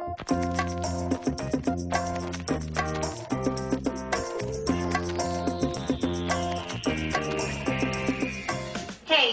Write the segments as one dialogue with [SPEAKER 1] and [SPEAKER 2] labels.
[SPEAKER 1] Hey,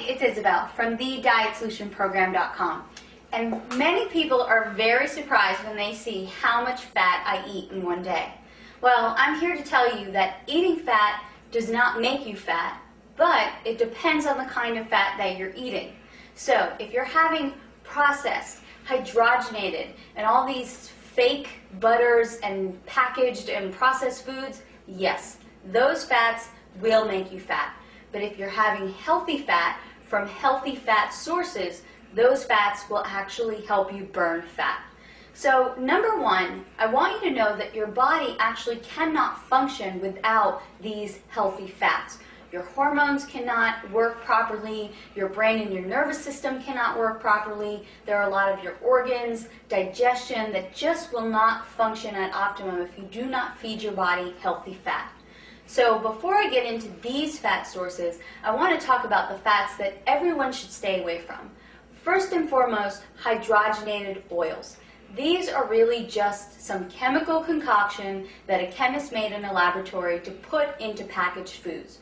[SPEAKER 1] it's Isabel from thedietsolutionprogram.com. And many people are very surprised when they see how much fat I eat in one day. Well, I'm here to tell you that eating fat does not make you fat, but it depends on the kind of fat that you're eating. So if you're having processed, hydrogenated, and all these fake butters and packaged and processed foods, yes, those fats will make you fat. But if you're having healthy fat from healthy fat sources, those fats will actually help you burn fat. So number one, I want you to know that your body actually cannot function without these healthy fats. Your hormones cannot work properly, your brain and your nervous system cannot work properly, there are a lot of your organs, digestion that just will not function at optimum if you do not feed your body healthy fat. So before I get into these fat sources, I want to talk about the fats that everyone should stay away from. First and foremost, hydrogenated oils. These are really just some chemical concoction that a chemist made in a laboratory to put into packaged foods.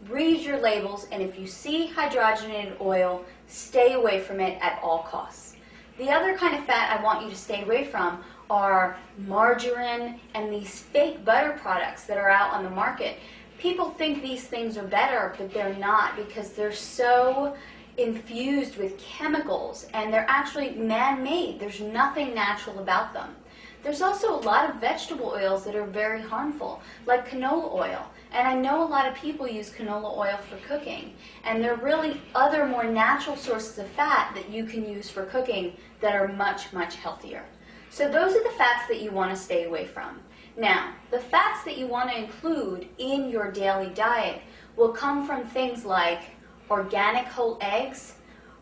[SPEAKER 1] Read your labels, and if you see hydrogenated oil, stay away from it at all costs. The other kind of fat I want you to stay away from are margarine and these fake butter products that are out on the market. People think these things are better, but they're not, because they're so infused with chemicals and they're actually man-made. There's nothing natural about them. There's also a lot of vegetable oils that are very harmful, like canola oil. And I know a lot of people use canola oil for cooking, and there are really other more natural sources of fat that you can use for cooking that are much, much healthier. So those are the fats that you want to stay away from. Now, the fats that you want to include in your daily diet will come from things like organic whole eggs,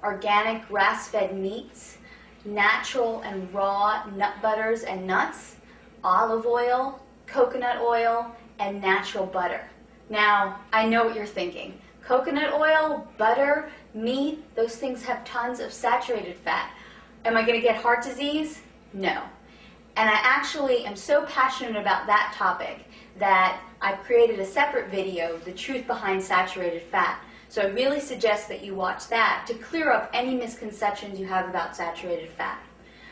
[SPEAKER 1] organic grass-fed meats, natural and raw nut butters and nuts, olive oil, coconut oil, and natural butter. Now, I know what you're thinking. Coconut oil, butter, meat, those things have tons of saturated fat. Am I going to get heart disease? No. And I actually am so passionate about that topic that I've created a separate video, The Truth Behind Saturated Fat. So I really suggest that you watch that to clear up any misconceptions you have about saturated fat.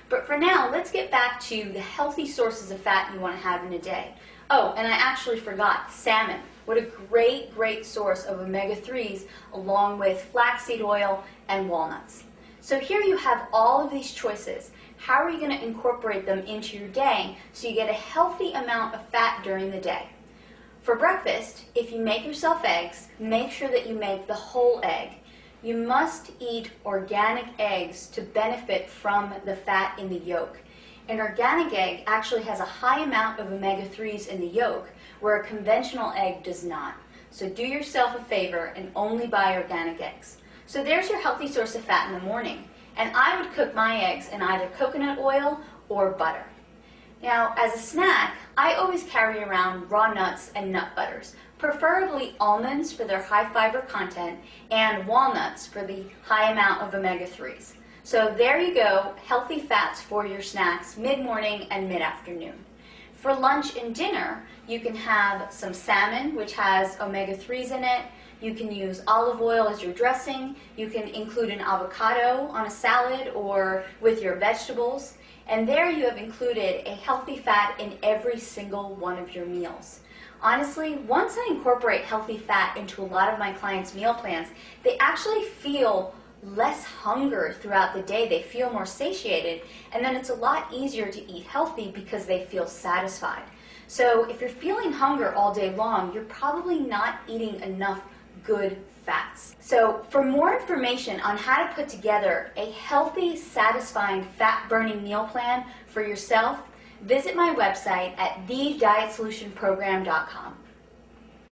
[SPEAKER 1] But for now, let's get back to the healthy sources of fat you want to have in a day. Oh, and I actually forgot, salmon. What a great, great source of omega-3s along with flaxseed oil and walnuts. So here you have all of these choices. How are you going to incorporate them into your day so you get a healthy amount of fat during the day? For breakfast, if you make yourself eggs, make sure that you make the whole egg. You must eat organic eggs to benefit from the fat in the yolk. An organic egg actually has a high amount of omega-3s in the yolk, where a conventional egg does not. So do yourself a favor and only buy organic eggs. So there's your healthy source of fat in the morning. And I would cook my eggs in either coconut oil or butter. Now, as a snack, I always carry around raw nuts and nut butters, preferably almonds for their high fiber content and walnuts for the high amount of omega-3s. So there you go, healthy fats for your snacks mid-morning and mid-afternoon. For lunch and dinner, you can have some salmon, which has omega-3s in it. You can use olive oil as your dressing. You can include an avocado on a salad or with your vegetables. And there you have included a healthy fat in every single one of your meals. Honestly, once I incorporate healthy fat into a lot of my clients' meal plans, they actually feel less hunger throughout the day. They feel more satiated, and then it's a lot easier to eat healthy because they feel satisfied. So if you're feeling hunger all day long, you're probably not eating enough good fats. So for more information on how to put together a healthy, satisfying, fat-burning meal plan for yourself, visit my website at thedietsolutionprogram.com.